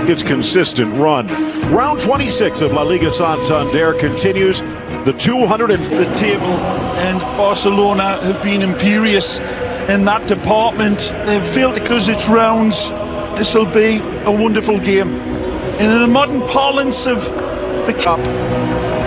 its consistent run. Round 26 of La Liga Santander continues. The 200 the table, and Barcelona have been imperious in that department. They've failed because it's rounds. This will be a wonderful game. And in the modern parlance of the cup,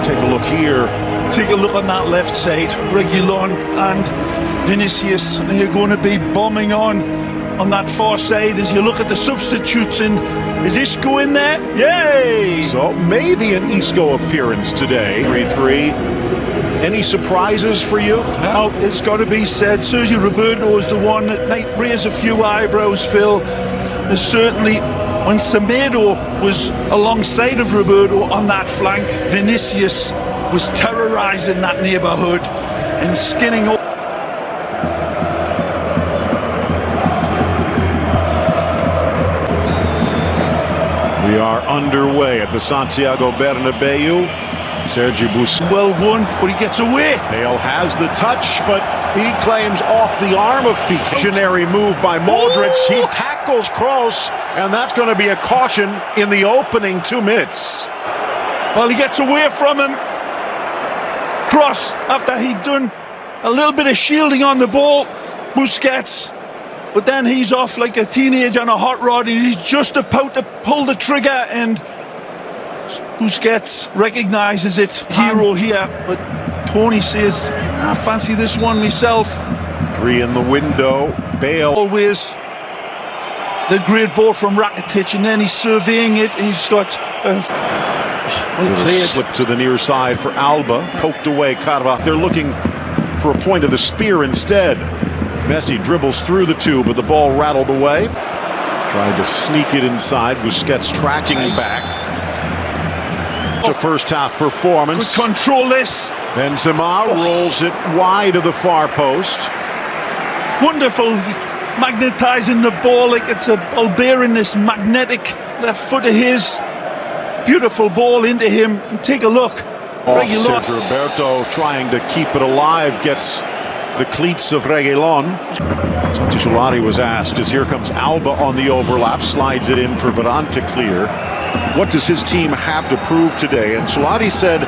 take a look here. Take a look on that left side. Reguilon and Vinicius, they're going to be bombing on that far side as you look at the substitutes. And is Isco in there? Yay! So maybe an Isco appearance today. 3-3. Any surprises for you? Now, it's got to be said, Sergio Roberto is the one that might raise a few eyebrows, Phil. There's certainly, when Semedo was alongside of Roberto on that flank, Vinicius was terrorising that neighbourhood and skinning up. We are underway at the Santiago Bernabeu. Sergi Busquets. Well won, but he gets away. Bale has the touch, but he claims off the arm of Piqué. Visionary move by Modric. He tackles Kroos, and that's going to be a caution in the opening 2 minutes. Well, he gets away from him. Cross after he'd done a little bit of shielding on the ball, Busquets, but then he's off like a teenager on a hot rod, and he's just about to pull the trigger, and Busquets recognises it. Hero here, but Tony says, I fancy this one myself. 3 in the window. Bale. Always the great ball from Rakitic, and then he's surveying it, and he's got well played. Slip to the near side for Alba. Poked away Carva. They're looking for a point of the spear instead. Messi dribbles through the two, but the ball rattled away. Tried to sneak it inside. Busquets tracking back. It's a first half performance. Good control this. Benzema rolls it wide of the far post. Wonderful, magnetising the ball like it's a ball bearing, this magnetic left foot of his. Beautiful ball into him. And take a look. Sergio Roberto trying to keep it alive, gets the cleats of Reguilon. Solari was asked as here comes Alba on the overlap, slides it in for Varane to clear. What does his team have to prove today? And Solari said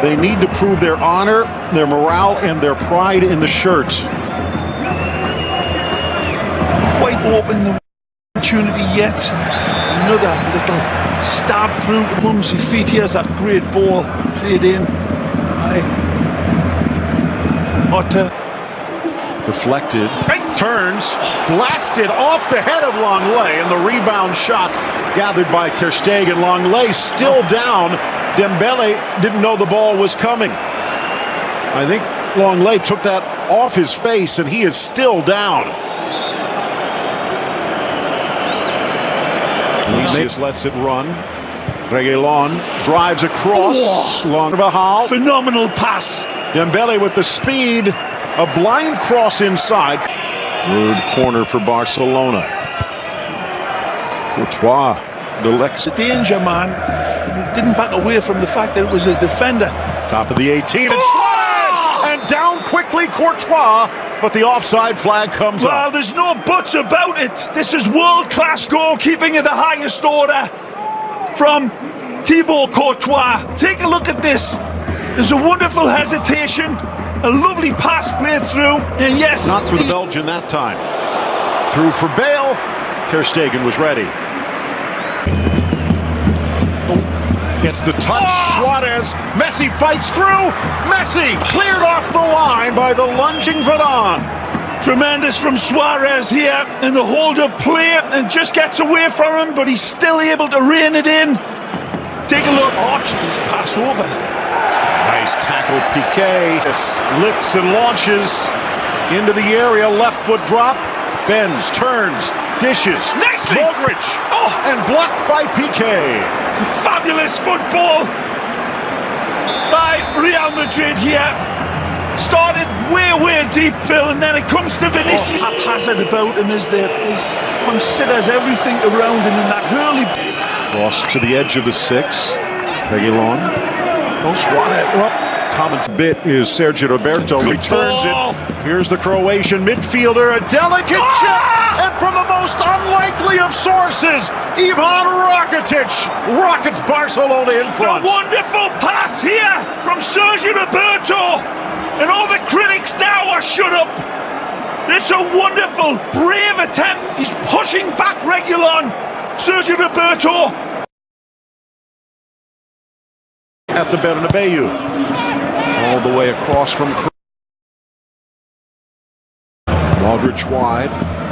they need to prove their honor, their morale, and their pride in the shirt. Quite open the opportunity yet. Another little stab through the clumsy feet. Here's that great ball played in by Otter. Deflected, turns, blasted off the head of Longley, and the rebound shot gathered by Ter Stegen. Longley still down. Dembele didn't know the ball was coming. I think Longley took that off his face, and he is still down. Vinicius lets it run. Reguilon drives across. Long Vahal. Phenomenal pass. Dembele with the speed. A blind cross inside. Third corner for Barcelona. Courtois, the danger man, didn't back away from the fact that it was a defender. Top of the 18, and Suarez! And down quickly Courtois, but the offside flag comes up. Well, there's no buts about it. This is world-class goalkeeping at the highest order from Thibaut Courtois. Take a look at this. There's a wonderful hesitation. A lovely pass played through, and yes... Not for the Belgian that time. Through for Bale. Ter Stegen was ready. Gets the touch. Suarez. Messi fights through. Messi cleared off the line by the lunging Varane. Tremendous from Suarez here in the hold-up play, and just gets away from him, but he's still able to rein it in. Take a look. Arched his pass over. Nice tackle, Piqué. Lifts and launches into the area. Left foot drop. Bends, turns, dishes. Nicely. Modric. And blocked by Piqué. It's a fabulous football by Real Madrid here. Started way deep, Phil, and then it comes to Vinicius. Haphazard about him as considers everything around him in that hurley. Cross to the edge of the 6. Reguilon. Suarez. comment bit is Sergio Roberto returns it. Here's the Croatian midfielder, a delicate chip, and from the most unlikely of sources, Ivan Rakitic rockets Barcelona in front. A wonderful pass here from Sergio Roberto, and all the critics now are shut up. It's a wonderful, brave attempt. He's pushing back Reguilon. Sergio Roberto. At the Bernabeu. All the way across from Modric wide.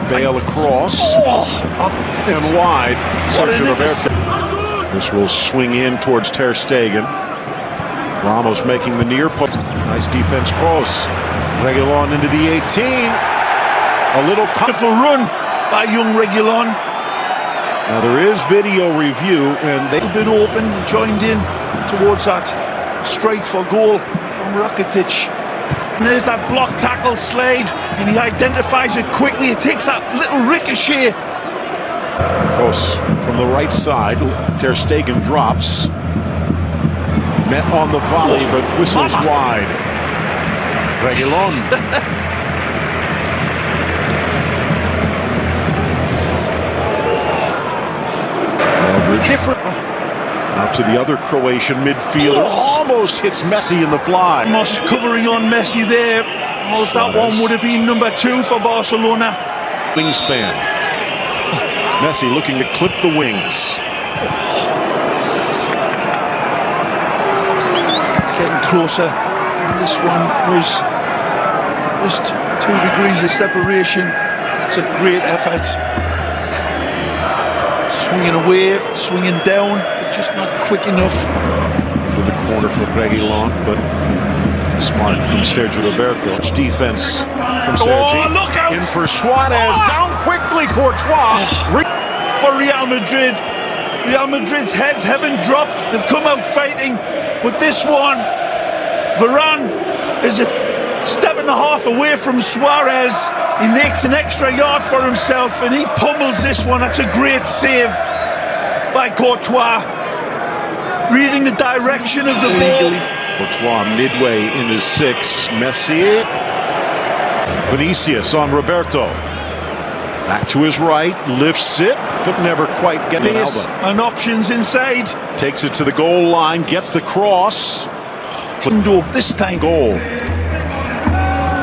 Bale across. Up and wide. Sergio Roberto. This will swing in towards Ter Stegen. Ramos making the near post. Nice defense close. Reguilon into the 18. A little wonderful run by young Reguilon. Now there is video review, and they've been open, joined in towards that strike for goal from Rakitic. And there's that block tackle Slade, and he identifies it quickly. It takes that little ricochet. Of course, from the right side, Ter Stegen drops. Met on the volley, but whistles wide. Reguilon. Different. Out to the other Croatian midfielder. Almost hits Messi in the fly. Almost covering on Messi there. Almost that one would have been number 2 for Barcelona. Wingspan. Messi looking to clip the wings. Getting closer. This one was just 2 degrees of separation. It's a great effort. Swinging away, swinging down, but just not quick enough. To the corner for Reguilon, but smart from Sergio Roberto. Defense from Sergio. Oh, look out! In for Suarez, down quickly, Courtois. For Real Madrid. Real Madrid's heads haven't dropped. They've come out fighting, but this one, Varane is a step and a half away from Suarez. He makes an extra yard for himself and he pummels this one. That's a great save by Courtois. Reading the direction of the ball. Courtois midway in his 6. Messi. Vinicius on Roberto. Back to his right. Lifts it, but never quite getting Alba. And options inside. Takes it to the goal line. Gets the cross. This time. Goal.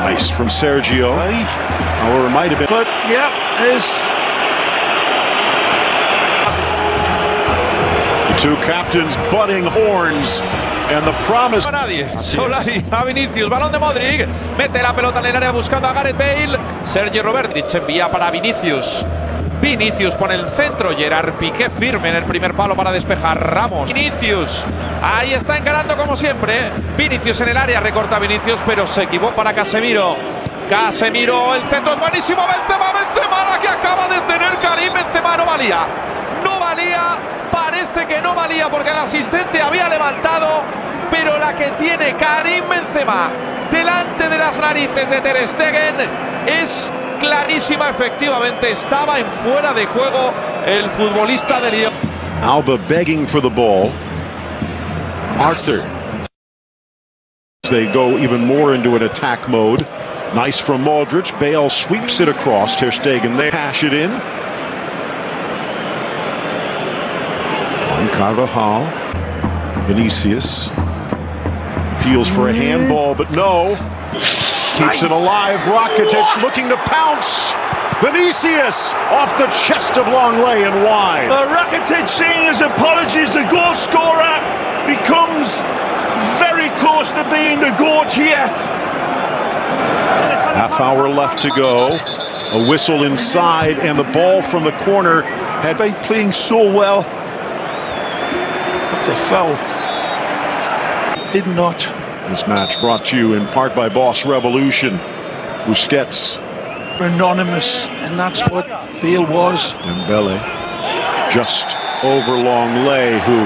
Nice from Sergio. Or it might have been. But yeah, there's the 2 captains butting horns, and the promise. A nadie, solo a Vinicius, balón de Modric, mete la pelota en el área buscando a Gareth Bale. Sergio Roberto envía para Vinicius. Vinicius pone el centro, Gerard Piqué firme en el primer palo para despejar. Ramos. Vinicius, ahí está encarando como siempre. Vinicius en el área, recorta Vinicius, pero se equivocó para Casemiro. Casemiro, el centro es buenísimo. Benzema, la que acaba de tener Karim Benzema. No valía, parece que no valía porque el asistente había levantado, pero la que tiene Karim Benzema delante de las narices de Ter Stegen es clarísima. Efectivamente estaba en fuera de juego el futbolista de Lyon. Alba begging for the ball. Arthur. They go even more into an attack mode. Nice from Modric. Bale sweeps it across. Ter Stegen, they cash it in. On Carvajal. Vinicius. Appeals for a handball, but no. Keeps it alive. Rakitic looking to pounce. Vinicius off the chest of Longley and wide. Rakitic saying his apologies. The goal scorer becomes very close to being the GOAT here. Half hour left to go. A whistle inside, and the ball from the corner had been playing so well. That's a foul. Did not. This match brought to you in part by Boss Revolution. Busquets. Anonymous, and that's what Bale was. Dembele just over Longley, who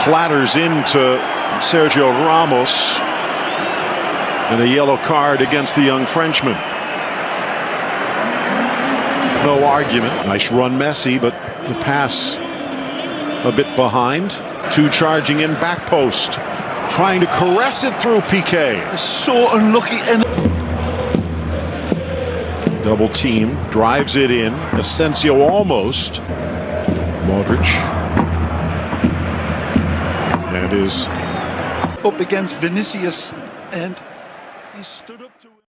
clatters into Sergio Ramos. And a yellow card against the young Frenchman. No argument. Nice run, Messi, but the pass a bit behind. 2 charging in back post. trying to caress it through Piqué. So unlucky. And Double team, drives it in. Asensio almost. Modric. And is up against Vinicius, and he stood up to him.